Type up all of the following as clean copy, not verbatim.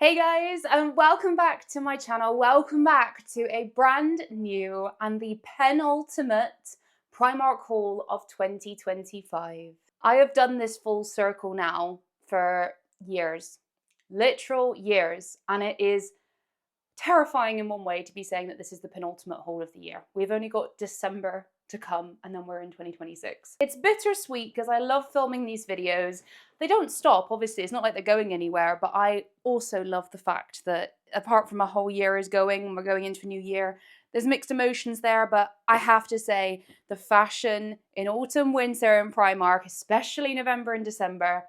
Hey guys, and welcome back to my channel. Welcome back to a brand new and the penultimate Primark haul of 2025. I have done this full circle now for years, literal years, and it is terrifying in one way to be saying that this is the penultimate haul of the year. We've only got December to come and then we're in 2026. It's bittersweet because I love filming these videos. They don't stop, obviously, it's not like they're going anywhere, but I also love the fact that apart from a whole year is going and we're going into a new year, there's mixed emotions there, but I have to say the fashion in autumn, winter in Primark, especially November and December,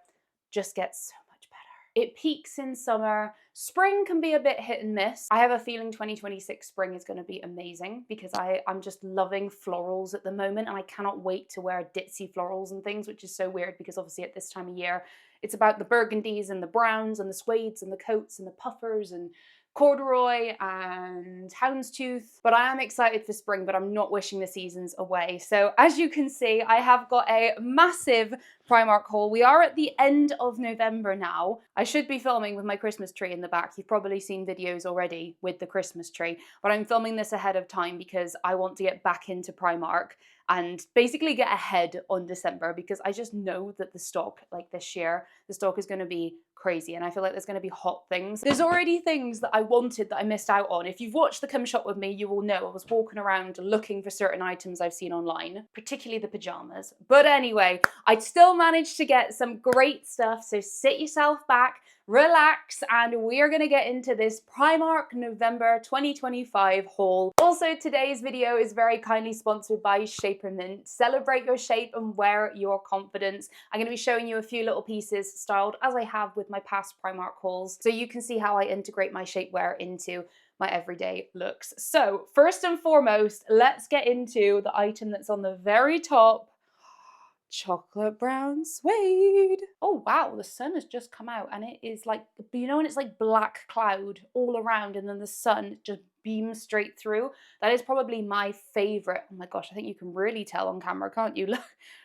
just gets so much better. It peaks in summer. Spring can be a bit hit and miss. I have a feeling 2026 spring is going to be amazing because I'm just loving florals at the moment and I cannot wait to wear ditzy florals and things, which is so weird because obviously at this time of year it's about the burgundies and the browns and the suedes and the coats and the puffers and corduroy and houndstooth. But I am excited for spring, but I'm not wishing the seasons away. So as you can see, I have got a massive Primark haul. We are at the end of November now. I should be filming with my Christmas tree in the back. You've probably seen videos already with the Christmas tree, but I'm filming this ahead of time because I want to get back into Primark and basically get ahead on December because I just know that the stock, like this year, the stock is going to be crazy and I feel like there's going to be hot things. There's already things that I wanted that I missed out on. If you've watched the Come Shop with me, you will know I was walking around looking for certain items I've seen online, particularly the pajamas. But anyway, I still managed to get some great stuff, so sit yourself back, relax, and we are going to get into this Primark November 2025 haul. Also, today's video is very kindly sponsored by Shapermint. Celebrate your shape and wear your confidence. I'm going to be showing you a few little pieces styled as I have with my past Primark hauls, so you can see how I integrate my shapewear into my everyday looks. So first and foremost, let's get into the item that's on the very top. Chocolate brown suede. Oh wow, the sun has just come out and it is like, you know when it's like black cloud all around and then the sun just beams straight through? That is probably my favorite. Oh my gosh, I think you can really tell on camera, can't you?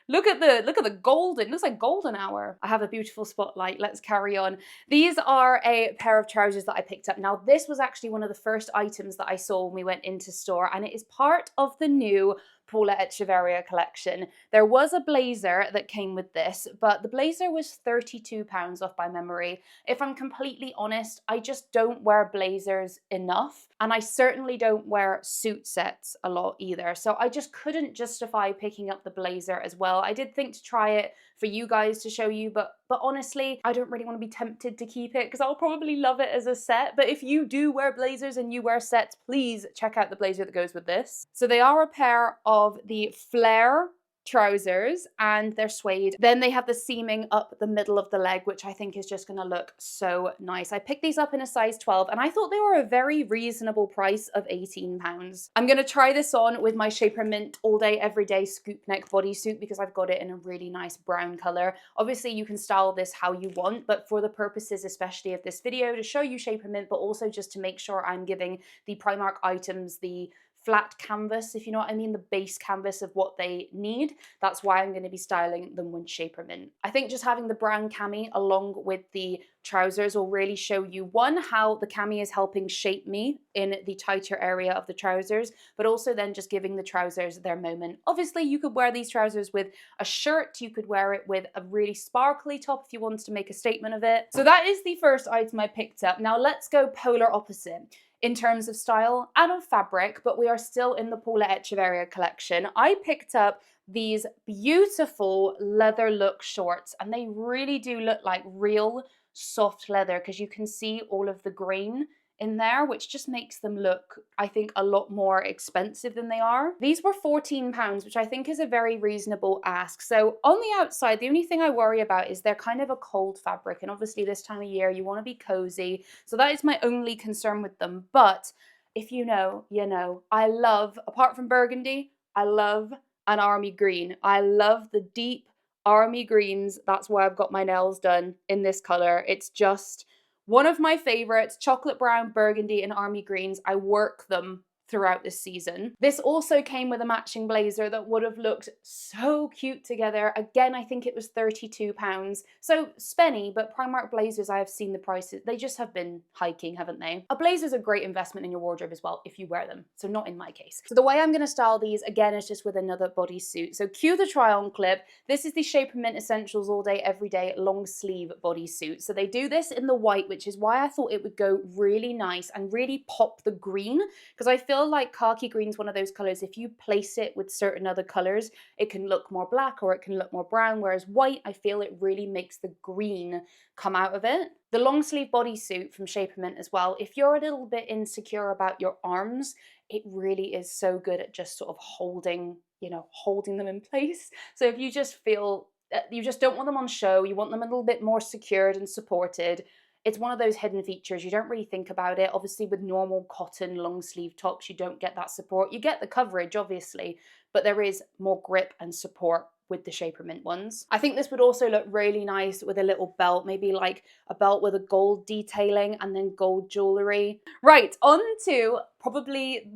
Look at the golden, it looks like golden hour. I have a beautiful spotlight, let's carry on. These are a pair of trousers that I picked up. Now this was actually one of the first items that I saw when we went into store and it is part of the new Paula Echeverria collection. There was a blazer that came with this, but the blazer was £32 off by memory. If I'm completely honest, I just don't wear blazers enough, and I certainly don't wear suit sets a lot either, so I just couldn't justify picking up the blazer as well. I did think to try it for you guys to show you, but honestly, I don't really want to be tempted to keep it because I'll probably love it as a set. But if you do wear blazers and you wear sets, please check out the blazer that goes with this. So they are a pair of the flare trousers and they're suede. Then they have the seaming up the middle of the leg, which I think is just going to look so nice. I picked these up in a size 12 and I thought they were a very reasonable price of £18. I'm going to try this on with my Shapermint all day everyday scoop neck bodysuit because I've got it in a really nice brown color. Obviously you can style this how you want, but for the purposes especially of this video, to show you Shapermint but also just to make sure I'm giving the Primark items the flat canvas, if you know what I mean, the base canvas of what they need. That's why I'm going to be styling them with Shapermint. I think just having the brown cami along with the trousers will really show you, one, how the cami is helping shape me in the tighter area of the trousers, but also then just giving the trousers their moment. Obviously, you could wear these trousers with a shirt, you could wear it with a really sparkly top if you wanted to make a statement of it. So that is the first item I picked up. Now let's go polar opposite in terms of style and of fabric, but we are still in the Paula Echeverria collection. I picked up these beautiful leather look shorts and they really do look like real soft leather because you can see all of the grain in there, which just makes them look, I think, a lot more expensive than they are. These were £14, which I think is a very reasonable ask. So on the outside, the only thing I worry about is they're kind of a cold fabric, and obviously this time of year you want to be cozy, so that is my only concern with them. But if you know, you know. I love, apart from burgundy, I love an army green. I love the deep army greens. That's why I've got my nails done in this color. It's just one of my favorites. Chocolate brown, burgundy, and army greens. I work them throughout this season. This also came with a matching blazer that would have looked so cute together. Again, I think it was £32. So spenny, but Primark blazers, I have seen the prices. They just have been hiking, haven't they? A blazer is a great investment in your wardrobe as well if you wear them. So not in my case. So the way I'm going to style these, again, is just with another bodysuit. So cue the try-on clip. This is the Shapermint Essentials All Day Everyday long sleeve bodysuit. So they do this in the white, which is why I thought it would go really nice and really pop the green, because I feel like khaki green is one of those colors, if you place it with certain other colors, it can look more black or it can look more brown, whereas white, I feel it really makes the green come out of it. The long sleeve bodysuit from Shapermint as well, if you're a little bit insecure about your arms, it really is so good at just sort of holding, you know, holding them in place. So if you just feel you just don't want them on show, you want them a little bit more secured and supported, it's one of those hidden features. You don't really think about it. Obviously, with normal cotton long sleeve tops, you don't get that support. You get the coverage, obviously, but there is more grip and support with the Shapermint ones. I think this would also look really nice with a little belt, maybe like a belt with a gold detailing and then gold jewelry. Right, on to probably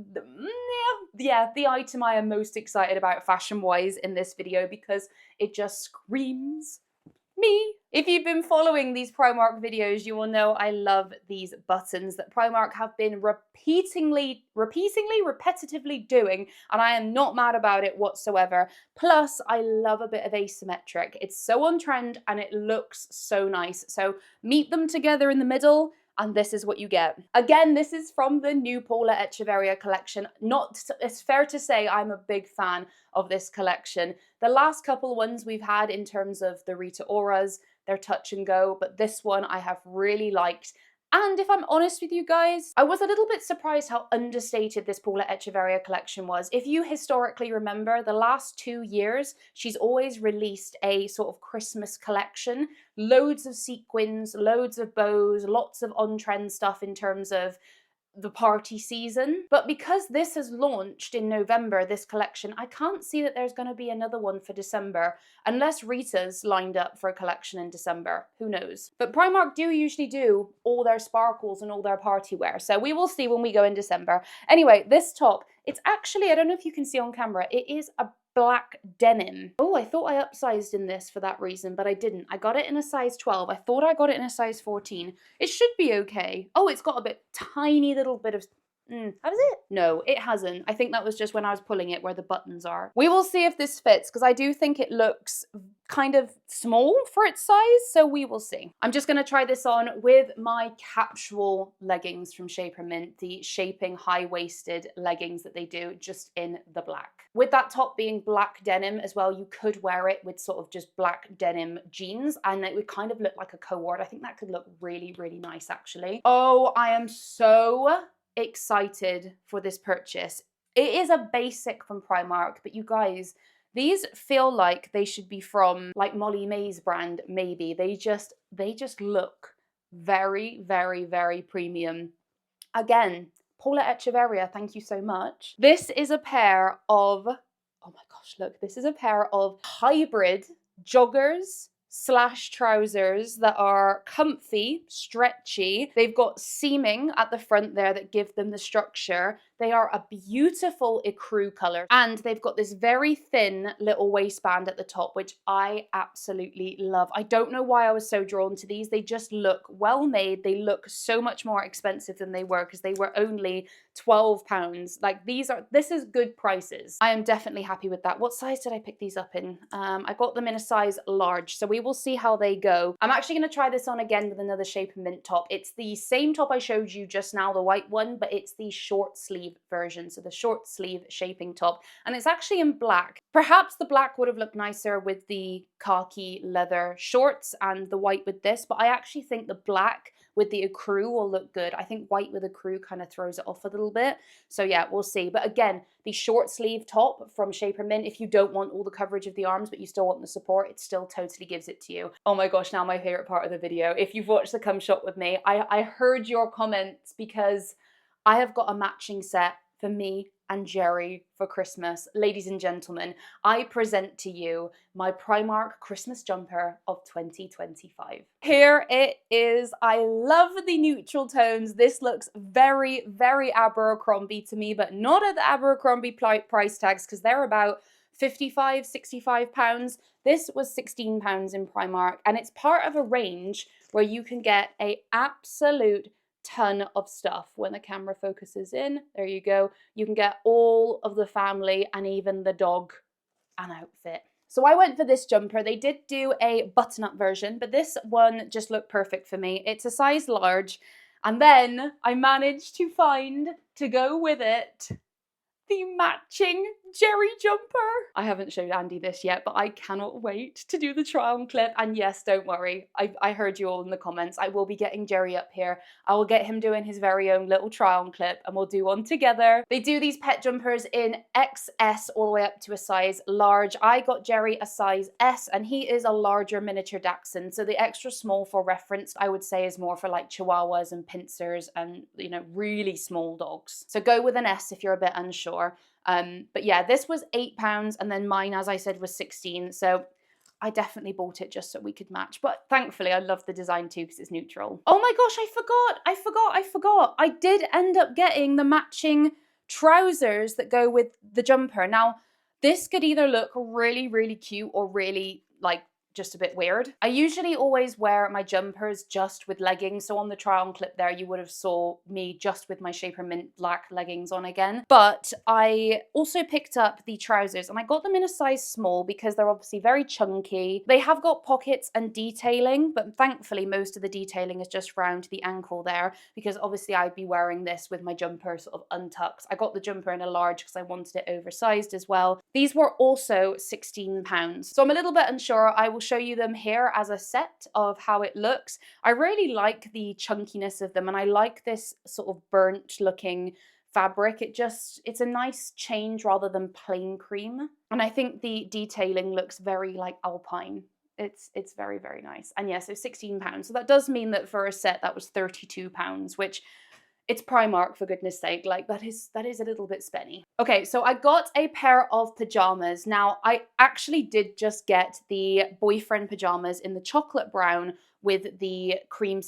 the item I am most excited about fashion-wise in this video, because it just screams me. If you've been following these Primark videos, you will know I love these buttons that Primark have been repetitively doing, and I am not mad about it whatsoever. Plus, I love a bit of asymmetric. It's so on trend and it looks so nice. So meet them together in the middle, and this is what you get. Again, this is from the new Paula Echeverria collection. It's fair to say I'm a big fan of this collection. The last couple ones we've had in terms of the Rita Oras, they're touch and go, but this one I have really liked. And if I'm honest with you guys, I was a little bit surprised how understated this Paula Echeverria collection was. If you historically remember, the last 2 years, she's always released a sort of Christmas collection. Loads of sequins, loads of bows, lots of on-trend stuff in terms of the party season. But because this has launched in November, this collection, I can't see that there's going to be another one for December, unless Rita's lined up for a collection in December. Who knows? But Primark do usually do all their sparkles and all their party wear, so we will see when we go in December. Anyway, this top, it's actually, I don't know if you can see on camera, it is a black denim. Oh, I thought I upsized in this for that reason, but I didn't. I got it in a size 12. I thought I got it in a size 14. It should be okay. Oh, it's got a tiny little bit of... How does it? No, it hasn't. I think that was just when I was pulling it where the buttons are. We will see if this fits, because I do think it looks kind of small for its size, so we will see. I'm just going to try this on with my capsule leggings from Shapermint, the Shaping high-waisted leggings that they do, just in the black. With that top being black denim as well, you could wear it with sort of just black denim jeans, and it would kind of look like a cord. I think that could look really, really nice, actually. Oh, I am so excited for this purchase. It is a basic from Primark, but you guys, these feel like they should be from like Molly May's brand, maybe. They just look very, very, very premium. Again, Paula Echeverria, thank you so much. This is a pair of, oh my gosh, look, this is a pair of hybrid joggers / trousers that are comfy, stretchy. They've got seaming at the front there that give them the structure. They are a beautiful ecru color, and they've got this very thin little waistband at the top, which I absolutely love. I don't know why I was so drawn to these. They just look well made. They look so much more expensive than they were, because they were only £12. Like, this is good prices. I am definitely happy with that. What size did I pick these up in? I got them in a size large, so we will see how they go. I'm actually going to try this on again with another Shapermint top. It's the same top I showed you just now, the white one, but it's the short sleeve version, so the short sleeve shaping top, and it's actually in black. Perhaps the black would have looked nicer with the khaki leather shorts and the white with this, but I actually think the black with the ecru will look good. I think white with ecru kind of throws it off a little bit. So yeah, we'll see. But again, the short sleeve top from Shapermint, if you don't want all the coverage of the arms, but you still want the support, it still totally gives it to you. Oh my gosh, now my favorite part of the video. If you've watched the Come Shop with me, I heard your comments, because I have got a matching set for me and Jerry for Christmas. Ladies and gentlemen, I present to you my Primark Christmas jumper of 2025. Here it is. I love the neutral tones. This looks very, very Abercrombie to me, but not at the Abercrombie price tags because they're about 55, 65 pounds. This was 16 pounds in Primark, and it's part of a range where you can get a absolute ton of stuff. When the camera focuses in, there you go. You can get all of the family and even the dog an outfit. So I went for this jumper. They did do a button-up version, but this one just looked perfect for me. It's a size large, and then I managed to find, to go with it, the matching Jerry jumper. I haven't showed Andy this yet, but I cannot wait to do the try on clip. And yes, don't worry, I heard you all in the comments. I will be getting Jerry up here. I will get him doing his very own little try on clip and we'll do one together. They do these pet jumpers in XS all the way up to a size large. I got Jerry a size S and he is a larger miniature Dachshund. So the extra small, for reference, I would say is more for like Chihuahuas and Pinschers and, you know, really small dogs. So go with an S if you're a bit unsure. But yeah, this was £8 and then mine, as I said, was 16. So I definitely bought it just so we could match. But thankfully, I love the design too because it's neutral. Oh my gosh, I forgot. I did end up getting the matching trousers that go with the jumper. Now, this could either look really, really cute or really like just a bit weird. I usually always wear my jumpers just with leggings. So on the try on clip there, you would have saw me just with my Shapermint black leggings on again. But I also picked up the trousers and I got them in a size small because they're obviously very chunky. They have got pockets and detailing, but thankfully most of the detailing is just round the ankle there because obviously I'd be wearing this with my jumper sort of untucked. I got the jumper in a large because I wanted it oversized as well. These were also £16. So I'm a little bit unsure. I will show you them here as a set of how it looks. I really like the chunkiness of them and I like this sort of burnt looking fabric. It's a nice change rather than plain cream. And I think the detailing looks very like alpine. It's very, very nice. And yeah, so £16. So that does mean that for a set that was £32, which it's Primark, for goodness sake, like that is a little bit spenny. Okay, so I got a pair of pajamas. Now, I actually did just get the boyfriend pajamas in the chocolate brown with the cream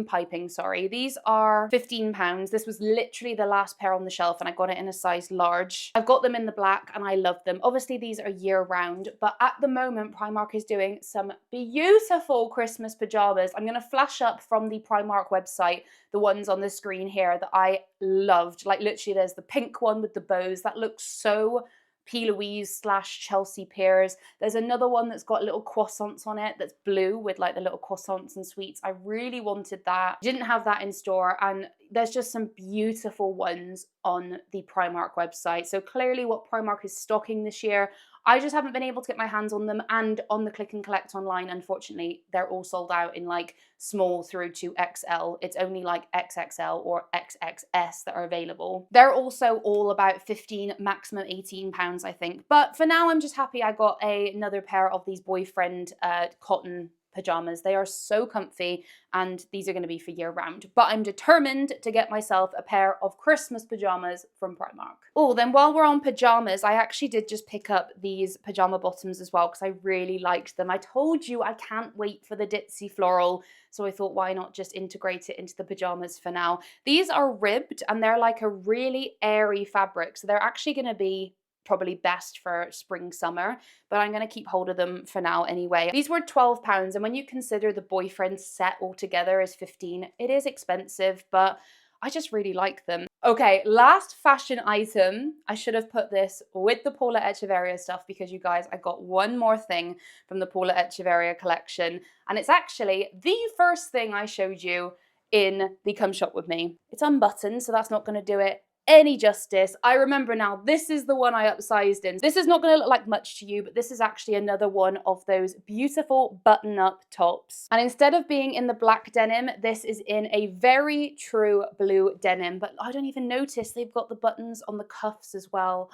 piping, sorry. These are £15. This was literally the last pair on the shelf and I got it in a size large. I've got them in the black and I love them. Obviously these are year round, but at the moment Primark is doing some beautiful Christmas pajamas. I'm gonna flash up from the Primark website the ones on the screen here that I loved. Like literally there's the pink one with the bows. That looks so P. Louise / Chelsea Peers. There's another one that's got little croissants on it that's blue with like the little croissants and sweets. I really wanted that. Didn't have that in store and there's just some beautiful ones on the Primark website. So clearly what Primark is stocking this year, I just haven't been able to get my hands on them, and on the click and collect online, unfortunately, they're all sold out in like small through to XL. It's only like XXL or XXS that are available. They're also all about 15, maximum £18, I think. But for now, I'm just happy I got another pair of these boyfriend cotton pajamas. They are so comfy and these are going to be for year round, but I'm determined to get myself a pair of Christmas pajamas from Primark. Oh, then while we're on pajamas, I actually did just pick up these pajama bottoms as well because I really liked them. I told you I can't wait for the ditzy floral, so I thought why not just integrate it into the pajamas for now. These are ribbed and they're like a really airy fabric, so they're actually going to be probably best for spring summer, but I'm going to keep hold of them for now anyway. These were £12 and when you consider the boyfriend set altogether is 15, it is expensive, but I just really like them. Okay, last fashion item. I should have put this with the Paula Echeverria stuff because you guys, I got one more thing from the Paula Echeverria collection and it's actually the first thing I showed you in the Come Shop With Me. It's unbuttoned, so that's not going to do it any justice. I remember now, this is the one I upsized in. This is not going to look like much to you, but this is actually another one of those beautiful button-up tops. And instead of being in the black denim, this is in a very true blue denim, but I don't even notice they've got the buttons on the cuffs as well.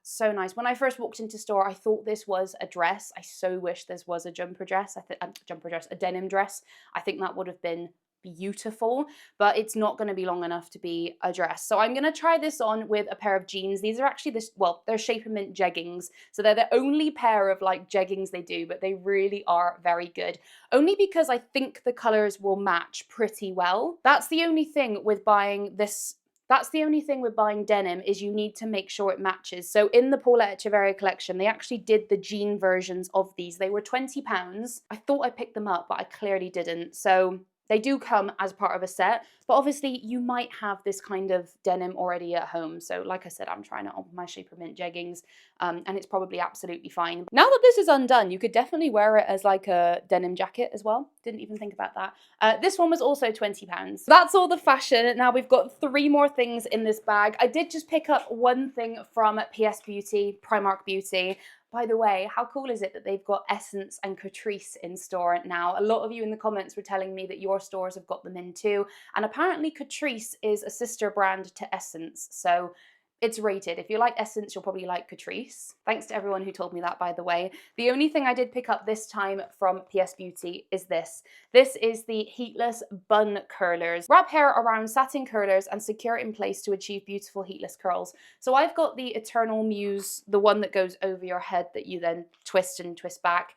So nice. When I first walked into store, I thought this was a dress. I so wish this was a jumper dress. A denim dress. I think that would have been beautiful, but it's not going to be long enough to be a dress. So I'm going to try this on with a pair of jeans. These are actually this, well, they're Shapermint jeggings. So they're the only pair of like jeggings they do, but they really are very good. Only because I think the colors will match pretty well. That's the only thing with buying this. That's the only thing with buying denim, is you need to make sure it matches. So in the Paula Echeverria collection, they actually did the jean versions of these. They were £20. I thought I picked them up, but I clearly didn't. So they do come as part of a set, but obviously you might have this kind of denim already at home. So like I said, I'm trying it on with my Shapermint jeggings, and it's probably absolutely fine. Now that this is undone, you could definitely wear it as like a denim jacket as well. Didn't even think about that. This one was also £20. That's all the fashion. Now we've got 3 more things in this bag. I did just pick up one thing from PS Beauty, Primark Beauty. By the way, how cool is it that they've got Essence and Catrice in store now? A lot of you in the comments were telling me that your stores have got them in too. And apparently Catrice is a sister brand to Essence. So it's rated. If you like Essence, you'll probably like Catrice. Thanks to everyone who told me that, by the way. The only thing I did pick up this time from PS Beauty is this. This is the heatless bun curlers. Wrap hair around satin curlers and secure it in place to achieve beautiful heatless curls. So I've got the Eternal Muse, the one that goes over your head that you then twist and twist back.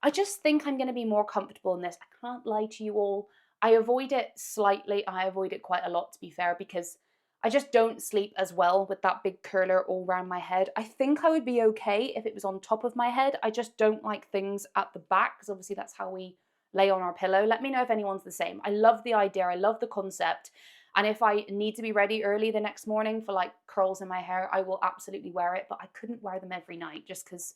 I just think I'm going to be more comfortable in this. I can't lie to you all. I avoid it slightly. I avoid it quite a lot, to be fair, because I just don't sleep as well with that big curler all around my head. I think I would be okay if it was on top of my head. I just don't like things at the back, because obviously that's how we lay on our pillow. Let me know if anyone's the same. I love the idea. I love the concept. And if I need to be ready early the next morning for like curls in my hair, I will absolutely wear it. But I couldn't wear them every night just because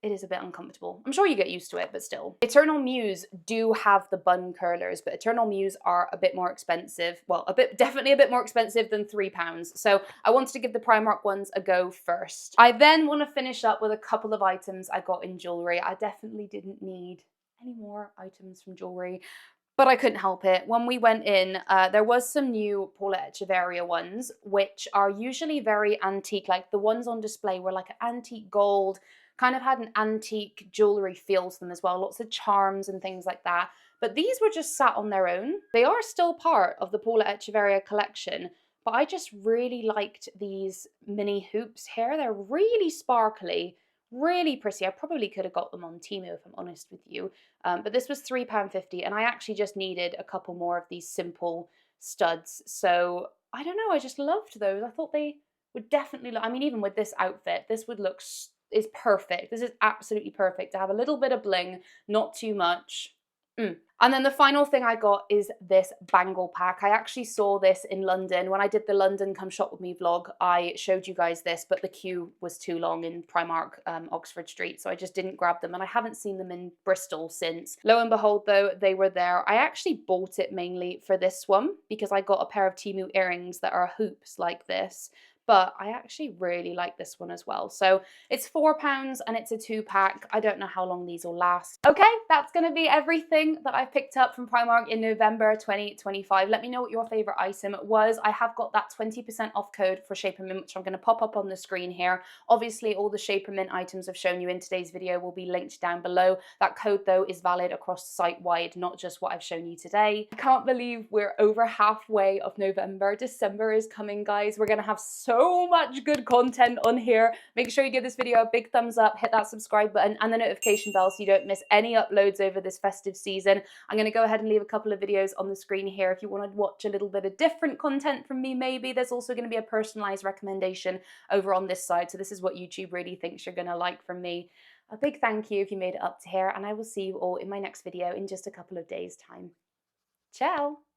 it is a bit uncomfortable. I'm sure you get used to it, but still. Eternal Muse do have the bun curlers, but Eternal Muse are a bit more expensive. Well, definitely a bit more expensive than £3. So I wanted to give the Primark ones a go first. I then want to finish up with a couple of items I got in jewelry. I definitely didn't need any more items from jewelry, but I couldn't help it. When we went in, there was some new Paula Echeverria ones, which are usually very antique. Like the ones on display were like an antique gold, kind of had an antique jewelry feel to them as well. Lots of charms and things like that. But these were just sat on their own. They are still part of the Paula Echeverria collection, but I just really liked these mini hoops here. They're really sparkly, really pretty. I probably could have got them on Temu if I'm honest with you. But this was £3.50 and I actually just needed a couple more of these simple studs. So I don't know, I just loved those. I thought they would definitely look, I mean, even with this outfit, this would look, is perfect. This is absolutely perfect to have a little bit of bling, not too much. And then the final thing I got is this bangle pack. I actually saw this in London. When I did the London Come Shop With Me vlog, I showed you guys this, but the queue was too long in Primark, Oxford Street, so I just didn't grab them, and I haven't seen them in Bristol since. Lo and behold, though, they were there. I actually bought it mainly for this one, because I got a pair of Temu earrings that are hoops like this. But I actually really like this one as well. So it's £4 and it's a 2-pack. I don't know how long these will last. Okay, that's going to be everything that I've picked up from Primark in November 2025. Let me know what your favorite item was. I have got that 20% off code for Shapermint, which I'm going to pop up on the screen here. Obviously, all the Shapermint items I've shown you in today's video will be linked down below. That code, though, is valid across site-wide, not just what I've shown you today. I can't believe we're over halfway of November. December is coming, guys. We're going to have so much good content on here. Make sure you give this video a big thumbs up, hit that subscribe button and the notification bell so you don't miss any uploads over this festive season. I'm going to go ahead and leave a couple of videos on the screen here if you want to watch a little bit of different content from me. Maybe there's also going to be a personalized recommendation over on this side, so this is what YouTube really thinks you're going to like from me. A big thank you if you made it up to here, and I will see you all in my next video in just a couple of days' time. Ciao!